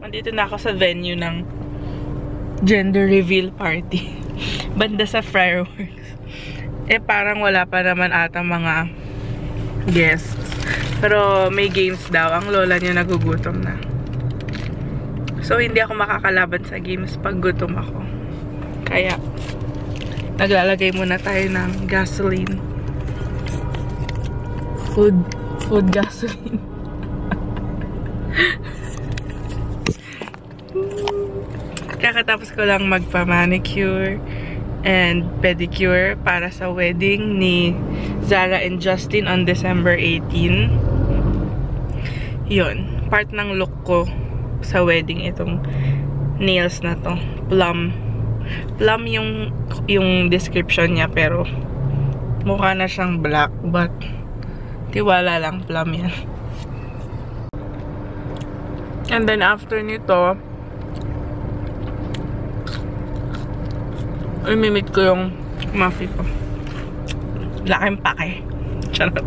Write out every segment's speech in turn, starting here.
Nandito na ako sa venue ng gender reveal party. Banda sa fireworks. Eh, parang wala pa naman ata mga guests. Pero may games daw. Ang lola niya nagugutom na. So, hindi ako makakalaban sa games pag gutom ako. Kaya, naglalagay muna tayo ng gasoline. Food gasoline. Kakatapos ko lang magpa-manicure and pedicure para sa wedding ni Zara and Justin on December 18. Yun, part ng look ko sa wedding itong nails na to. Plum yung description niya, pero mukha na siyang black, but tiwala lang, plum yan. And then after nito, imimit ko yung muffin ko. Laking pake. Charot.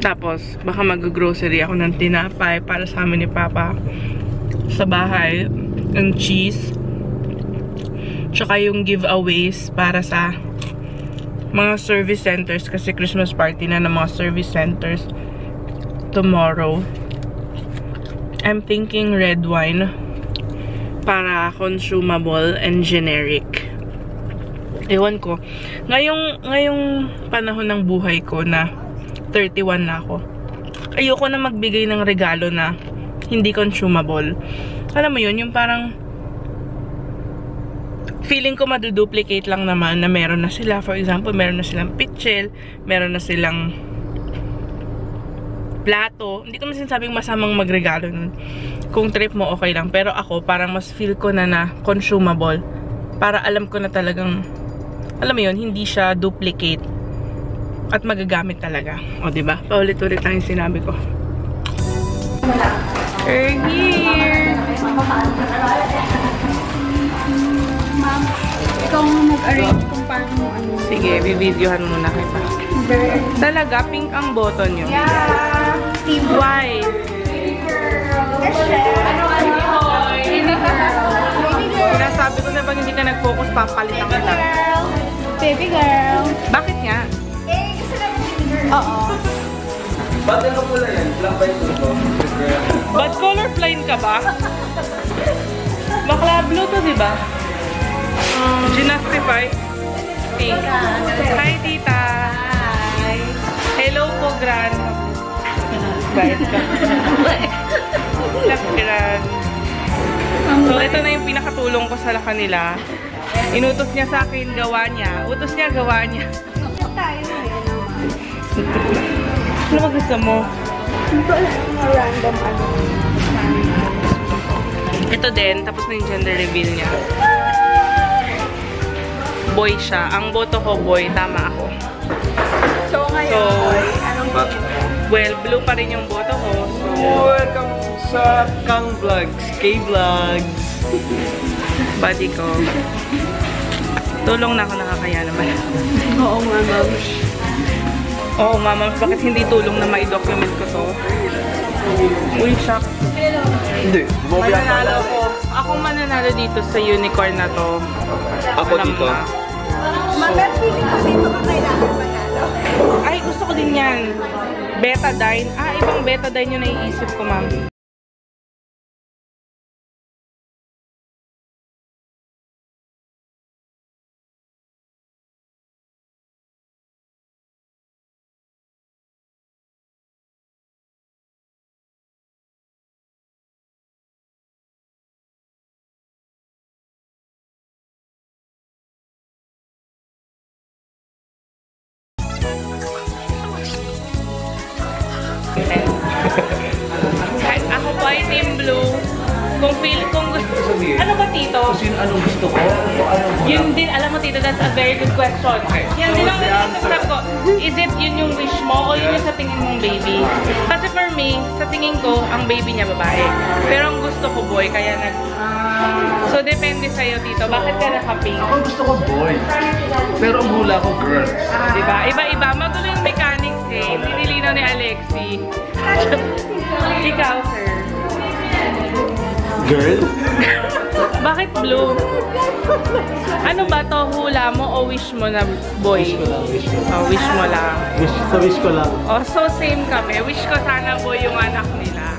Tapos, baka mag-grocery ako ng tinapay para sa amin ni Papa sa bahay. Yung cheese. Tsaka yung giveaways para sa mga service centers. Kasi Christmas party na ng mga service centers tomorrow. I'm thinking red wine para consumable and generic. Ewan ko. Ngayong panahon ng buhay ko na 31 na ako, ayoko na magbigay ng regalo na hindi consumable. Alam mo yun, yung parang feeling ko maduduplicate lang naman na meron na sila. For example, meron na silang pitchel, meron na silang plato. Hindi ko sinasabing masamang magregalo nun. Kung trip mo, okay lang. Pero ako, parang mas feel ko na consumable. Para alam ko na talagang, alam mo yun, hindi siya duplicate. At magagamit talaga. O, diba? Paulit-ulit lang yung sinabi ko. We're here! Ma'am, ikaw nag-arrange kung paano ano. Sige, bibidyohan muna kita. Talaga, pink ang button yun. Yeah! Why? Sinasabi ko na pag hindi ka nag-focus, papalitan ka lang. Baby girl. Bakit nga? Eh, kasi lang baby girl. Oo. Ba't ano pula yan? Black by two. Ba't colorblind ka ba? Bakla blue to, diba? Ginastify? Pink. Hi, tita. Hi. Hello po, Gran. Bait ka. Gran. So, ito na yung pinakatulong ko sa kanila. Inutos niya sa akin, gawa niya. Utos niya, gawa niya. Tayo na yun. Ano ba gusto mo? Ito lang yung random ano. Ito din, tapos na yung gender reveal niya. Boy siya. Ang boto ko, boy. Tama ako. So, ngayon, anong well, blue pa rin yung boto ko. So, Welcome sa Kang Vlogs, K-Vlogs. body ko. Tulong na ako, nakakaya naman. Oo nga, ma'am. Oo, mama. Bakit hindi tulong na ma-document ko to? Uy, shock. Hindi. Mananalo ko. Akong mananalo dito sa unicorn na to. Ako Alam dito. na. Pero feeling ko dito ka kailangan manalo. Ay, gusto ko din yan. Betadine. Ah, ibang betadine yung naiisip ko, ma'am. Ako po ay team blue. Kung gusto... Ano ba, Tito? Anong gusto ko? Yun din, alam mo, Tito, that's a very good question. Yan din ang nag-sabi ko. Is it yun yung wish mo o yun yung sa tingin mong baby? Kasi for me, sa tingin ko, ang baby niya babae. Pero ang gusto ko boy, kaya So, depende sa'yo, Tito. Bakit ka naka-pink? Ako gusto ko boy. Pero ang hula ko girl. Diba? Iba-iba. Magulo yung mechanics eh. Hindi nilinaw ni Alexi. Ikaw, sir. Girl? Bakit blue? Ano ba to? Hula mo o wish mo na boy? Wish ko lang, wish ko. Oh, wish mo lang. Wish ko lang. Oh, so same kami. Wish ko sana boy yung anak nila.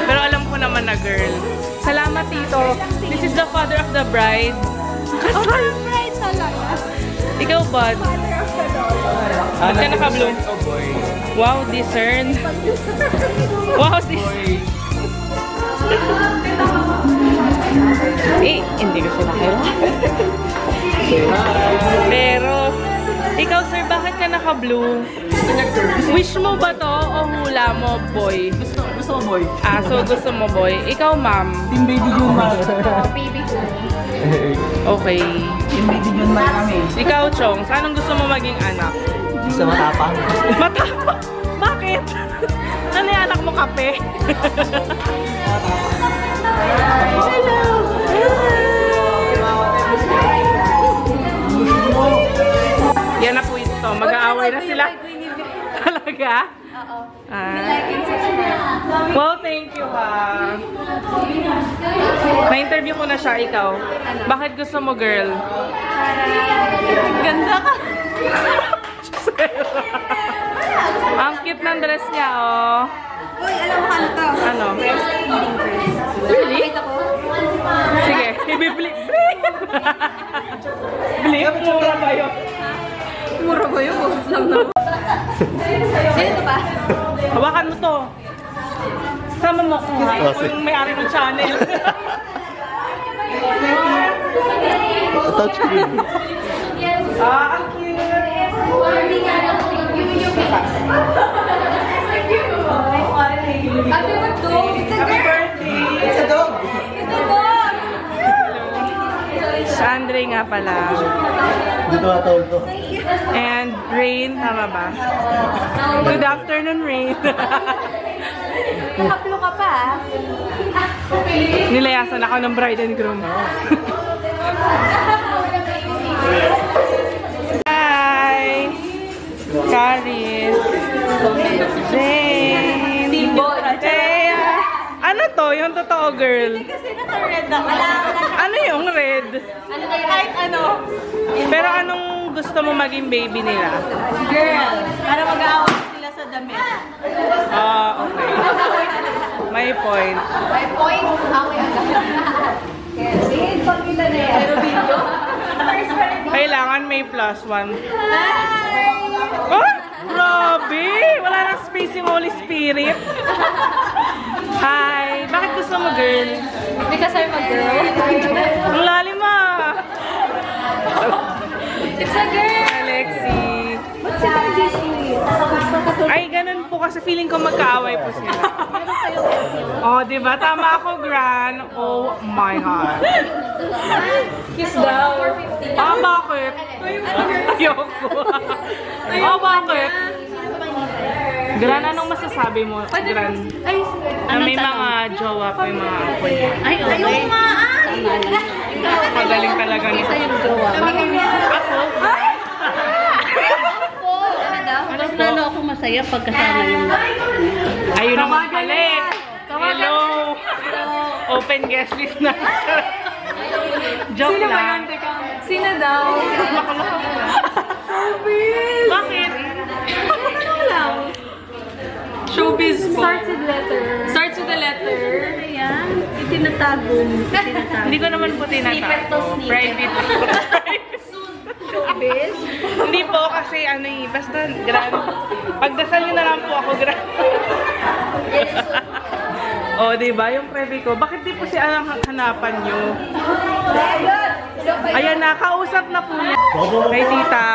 Pero alam ko naman na girl. Salamat, Tito. This is the father of the bride. Kasal! Right talaga. Ikaw, bud? Ba't ka naka-blue? Oh boy. Wow, discern. Wow, discern. Eh, hindi ko sila kailangan. Pero, ikaw sir, bakit ka naka-blue? Wish mo ba to o hula mo, boy? Gusto mo boy? Ah, so gusto mo, boy. Ikaw, ma'am. Team Baby Juma. Baby ko. Okay. Team Baby Juma kami. Ikaw, Chongs, anong gusto mo maging anak? Gusto matapang. Matapang? Bakit? Ano yung anak mo, kape? Hello! Yan na po ito. Mag-aaway na sila. Talaga? Oo. Ah. Well, thank you ha. Na-interview ko na siya, ikaw. Bakit gusto mo, girl? Ganda ka. Ang cute ng dress niya, oh. Uy, alam mo ano to? Ano? Breastfeeding dress. Really? Nakita ko. Sige, i-blip. Blip? Mura ba yun? Mura ba yun? Bukos lang na. Ganito ba? Hawakan mo to. Sama mo ko ha. Ako yung may-ari ng channel. Touchscreen. Ah, ang cute. Ate, what dog? It's a Happy girl. birthday! It's a dog. It's a dog. Si Andre nga pala. Dito atol to. And Rain, tama ba? Good afternoon, Rain. Nakaplo ka pa ah. Nilayasan ako ng bride and groom. Hi! Karis. Jane. Thea. Ano to? Yung totoo, girl? Kasi naka-red na. Wala ako na. Ano yung red? Ano na yun? Kahit ano. Pero anong gusto mo maging baby nila? Girl. Para mag-aaway sila sa damit. Ah, okay. May point. May point. Away agad. Yes. Pagkita na yan. Pero video? Kailangan may plus one. Hi! Oh! Grabe! Wala nang space yung Holy Spirit. Hi! Bakit gusto mo, girl? Because I'm a girl. Ang lalim ah! It's a girl! Alexi. What's your condition? Ay, ganun po kasi feeling ko magkaaway po sila. Oh, diba? Tama ako, Gran. Oh my God. Kiss daw. Ah, bakit? Ayoko. Oh, bakit? Gran, anong masasabi mo, Gran? Ay, Na may mga jowa pa yung mga apoy. ay, okay. Magaling talaga nito. Ako? Mas lalo ako masaya pag kasama yung... Ayun naman pala eh. Hello! Open guest list na. Joke lang. Sino daw? Bakit? Showbiz po. Starts with letter. Starts with the letter. Ayan, itinatago mo. Hindi ko naman po tinatago. Private. Showbiz? Hindi po kasi ano eh. Basta grand. Pagdasal nyo na lang po ako grand. Oh, diba? Yung private ko. Bakit di po si ang hanapan nyo? Ayan na, kausap na po niya. Kay tita.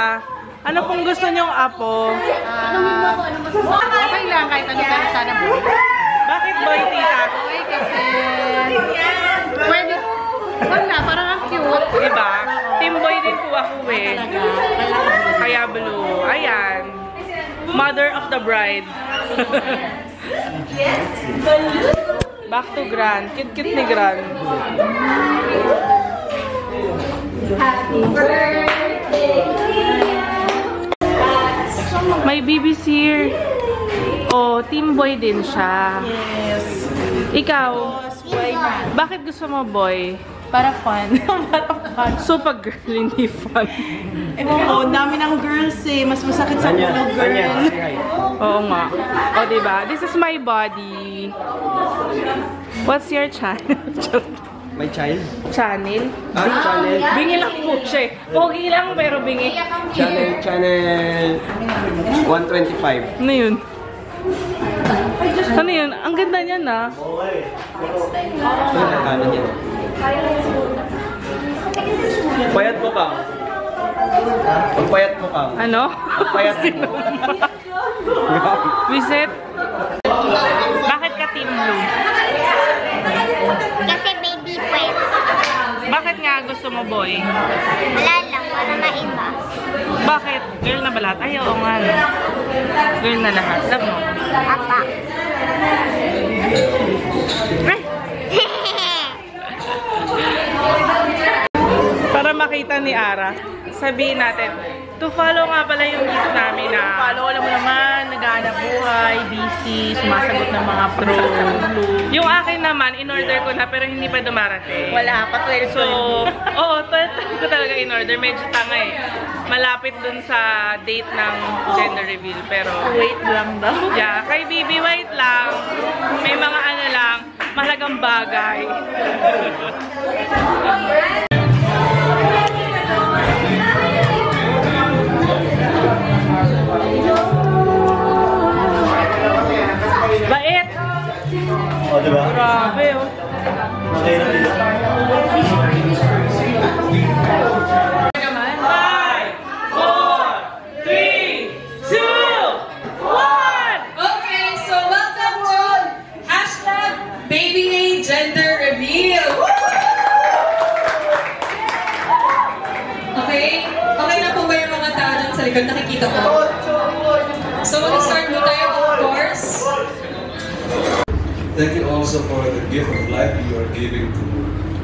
Ano pong gusto nyong apo? Okay lang, kahit ano pero sana boy. Bakit boy, tita? Boy kasi... Pwede... Wala, parang ang cute. Diba? Team boy din po ako eh. Kaya blue. Ayan. Mother of the bride. Back to Gran. Cute-cute ni Gran. Happy birthday! May babies here. Oh, team boy din siya. Yes. Ikaw? Why not? Bakit gusto mo boy? Para fun. Para fun. Super girl, hindi fun. Ewan ko, dami ng girls eh. Mas masakit sa ulo, girl. Oo nga. O, diba? This is my body. What's your channel? My child? Channel? Channel? Bingi lang po siya. Pogi lang pero bingi. Channel 125. Ano yun? Ano yun? Ang ganda niyan ah. Ano niya? Payat mo ka. Pagpayat mo ka. Ano? Payat mo. Visit? Bakit ka team blue? Kasi baby pwet. Bakit nga gusto mo boy? Wala lang, para maiba. Bakit? Girl na ba lahat? Ay, oo nga. No. Girl na lahat. Love mo? Apa. Para makita ni Ara, sabihin natin, to follow nga pala yung gift namin na Follow, alam mo naman, nag-aanap buhay, busy, sumasagot ng mga yung akin naman, in-order ko na pero hindi pa dumarating. Wala pa, 12. So, oo, 12 ko talaga in-order. Medyo tanga eh. Malapit dun sa date ng gender reveal. Pero, Wait lang daw. yeah, kay Bibi, wait lang. May mga ano lang, mahalagang bagay. Bait! O, diba? Grabe oh. Okay na dito. 5, 4, 3, 2, 1! Okay, so welcome to #BabyNameGenderReveal. Okay? Okay na po ba yung mga tao dyan sa likod? Nakikita ko. So mag-start po tayo, of course. Thank you also for the gift of life you are giving to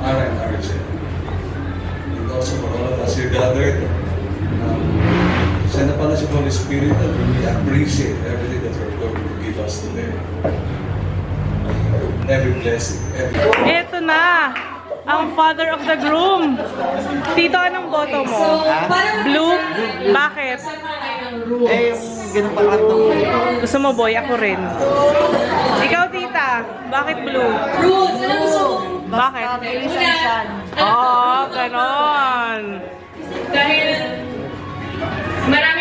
Ara and RJ. And also for all of us here gathered. Send upon us your Holy Spirit that we appreciate everything that you're going to give us today. Every blessing, every... Ito na! Ang father of the groom! Tito, anong boto mo? So, para Blue? Bakit? Eh, yung ganun pa kanto. Gusto mo boy? Ako rin. Ikaw, tita. Bakit blue? rules. Ano gusto mo? Bakit? Una, Oo, ganon. dahil marami